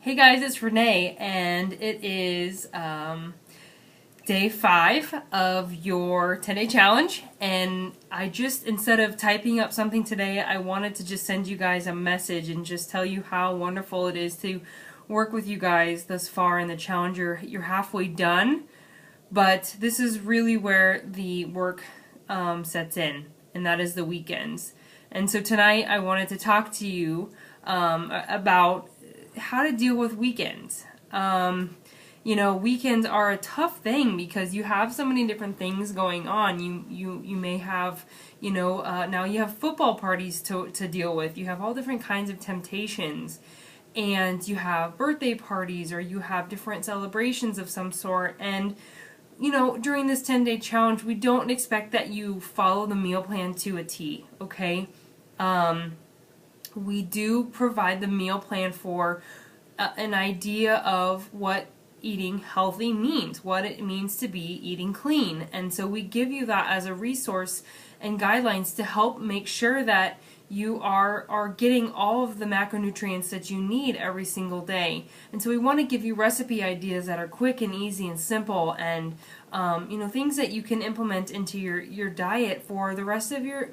Hey guys, it's Renee, and it is day 5 of your 10-day challenge. And I just, instead of typing up something today, I wanted to just send you guys a message and just tell you how wonderful it is to work with you guys thus far in the challenge. You're halfway done, but this is really where the work sets in, and that is the weekends. And so tonight I wanted to talk to you about how to deal with weekends. Weekends are a tough thing because you have so many different things going on. You may have, now you have football parties to deal with. You have all different kinds of temptations. And you have birthday parties, or you have different celebrations of some sort. And, during this 10-day challenge, we don't expect that you follow the meal plan to a T, okay? We do provide the meal plan for an idea of what eating healthy means, what it means to be eating clean. And so we give you that as a resource and guidelines to help make sure that you are getting all of the macronutrients that you need every single day. And so we want to give you recipe ideas that are quick and easy and simple, and things that you can implement into your diet for the rest of your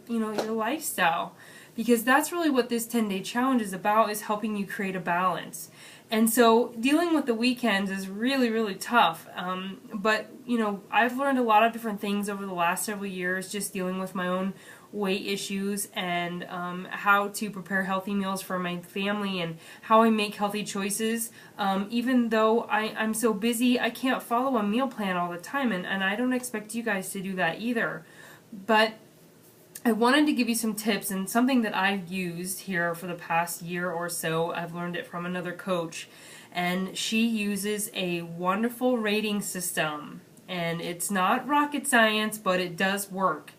lifestyle. Because that's really what this 10-day challenge is about, is helping you create a balance. And so dealing with the weekends is really, really tough. But I've learned a lot of different things over the last several years, just dealing with my own weight issues and how to prepare healthy meals for my family and how I make healthy choices. Even though I'm so busy, I can't follow a meal plan all the time, and I don't expect you guys to do that either. But I wanted to give you some tips, and something that I've used here for the past year or so. I've learned it from another coach, and she uses a wonderful rating system. And it's not rocket science, but it does work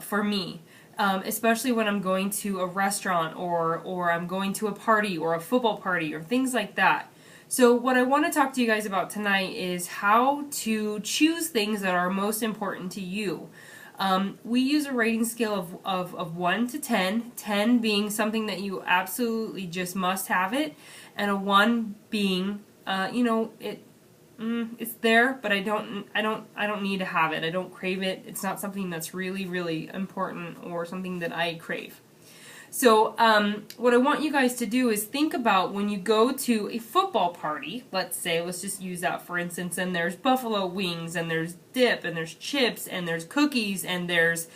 for me, especially when I'm going to a restaurant or I'm going to a party or a football party or things like that. So what I want to talk to you guys about tonight is how to choose things that are most important to you. We use a rating scale of 1 to 10, 10 being something that you absolutely just must have it, and a 1 being, it's there, but I don't need to have it. I don't crave it. It's not something that's really, really important or something that I crave. So what I want you guys to do is think about when you go to a football party, let's just use that for instance, and there's buffalo wings, and there's dip, and there's chips, and there's cookies, and there's,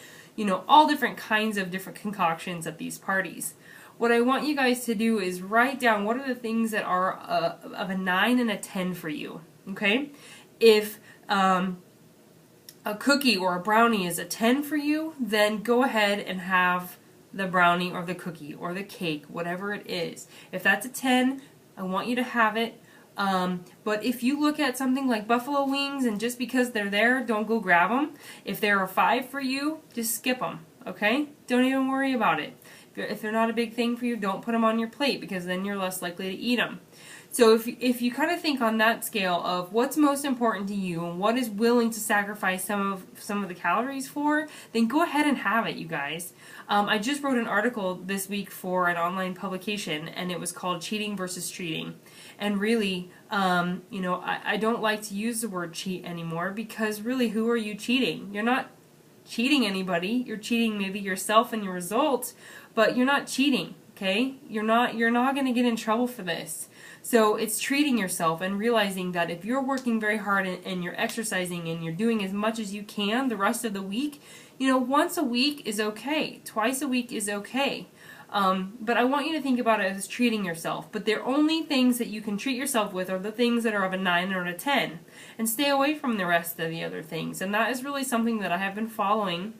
all different kinds of different concoctions at these parties. What I want you guys to do is write down what are the things that are of a 9 and a 10 for you, okay? If a cookie or a brownie is a 10 for you, then go ahead and have the brownie or the cookie or the cake, whatever it is. If that's a 10, I want you to have it. But if you look at something like buffalo wings and just because they're there, don't go grab them. If they're a 5 for you, just skip them, okay? Don't even worry about it. If they're not a big thing for you, don't put them on your plate, because then you're less likely to eat them. So if you kind of think on that scale of what's most important to you and what is willing to sacrifice some of the calories for, then go ahead and have it, you guys. I just wrote an article this week for an online publication, and it was called Cheating versus Treating. And really, I don't like to use the word cheat anymore, because really, who are you cheating? You're not cheating anybody. You're cheating maybe yourself and your results, but you're not cheating, okay? You're not going to get in trouble for this. So it's treating yourself and realizing that if you're working very hard and you're exercising and you're doing as much as you can the rest of the week, once a week is okay. Twice a week is okay. But I want you to think about it as treating yourself. But the only things that you can treat yourself with are the things that are of a 9 or a 10. And stay away from the rest of the other things. And that is really something that I have been following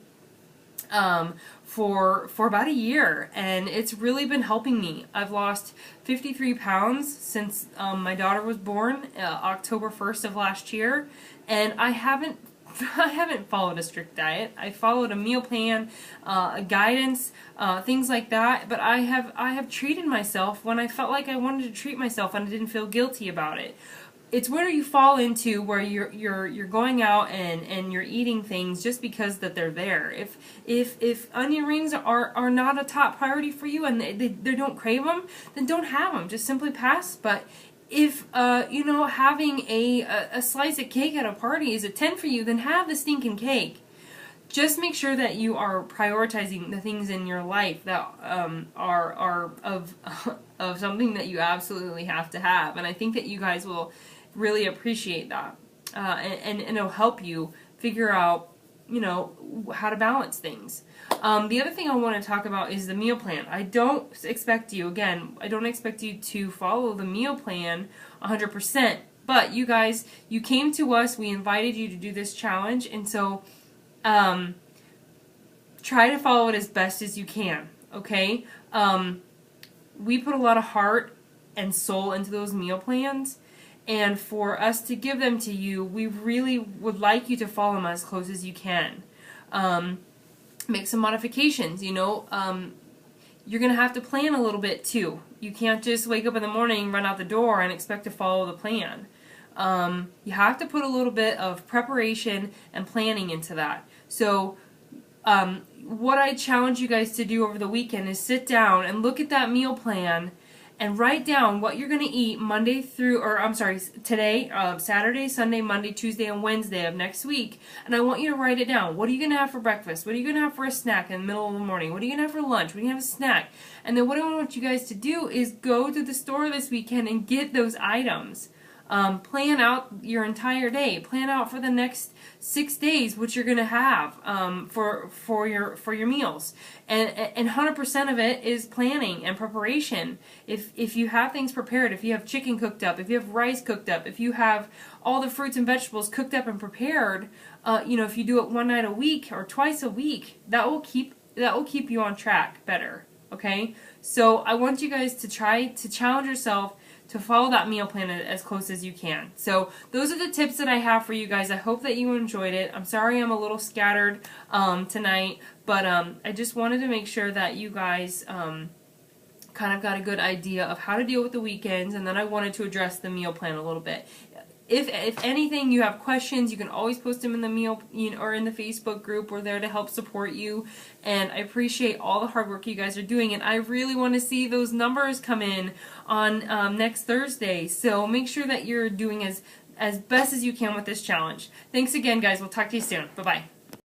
for about a year, and it's really been helping me. I've lost 53 pounds since my daughter was born, October 1st of last year, and I haven't followed a strict diet. I followed a meal plan, a guidance, things like that, but I have treated myself when I felt like I wanted to treat myself and I didn't feel guilty about it. it's where you fall into where you're going out and you're eating things just because that they're there. If onion rings are not a top priority for you and they don't crave them, then don't have them. Just simply pass. But if you know, having a slice of cake at a party is a 10 for you, then have the stinking cake. Just make sure that you are prioritizing the things in your life that are of of something that you absolutely have to have. And I think that you guys will really appreciate that, and it'll help you figure out, you know, how to balance things. The other thing I want to talk about is the meal plan. I don't expect you to follow the meal plan 100%, but you guys, you came to us, we invited you to do this challenge, and so try to follow it as best as you can, okay? We put a lot of heart and soul into those meal plans, and for us to give them to you, we really would like you to follow them as close as you can. Make some modifications, you know. You're going to have to plan a little bit too. You can't just wake up in the morning, run out the door, and expect to follow the plan. You have to put a little bit of preparation and planning into that. So what I challenge you guys to do over the weekend is sit down and look at that meal plan and write down what you're going to eat today, Saturday, Sunday, Monday, Tuesday, and Wednesday of next week. And I want you to write it down. What are you going to have for breakfast? What are you going to have for a snack in the middle of the morning? What are you going to have for lunch? What are you going to have a snack? And then what I want you guys to do is go to the store this weekend and get those items. Plan out your entire day. Plan out for the next 6 days what you're going to have for your meals. And 100% of it is planning and preparation. If you have things prepared, if you have chicken cooked up, if you have rice cooked up, if you have all the fruits and vegetables cooked up and prepared, you know, if you do it one night a week or twice a week, that will keep you on track better. Okay? So I want you guys to try to challenge yourself to follow that meal plan as close as you can. So those are the tips that I have for you guys. I hope that you enjoyed it. I'm sorry I'm a little scattered tonight, but I just wanted to make sure that you guys kind of got a good idea of how to deal with the weekends, and then I wanted to address the meal plan a little bit. If anything, you have questions, you can always post them in the or in the Facebook group. We're there to help support you, and I appreciate all the hard work you guys are doing, and I really want to see those numbers come in on next Thursday. So make sure that you're doing as best as you can with this challenge. Thanks again, guys. We'll talk to you soon. Bye-bye.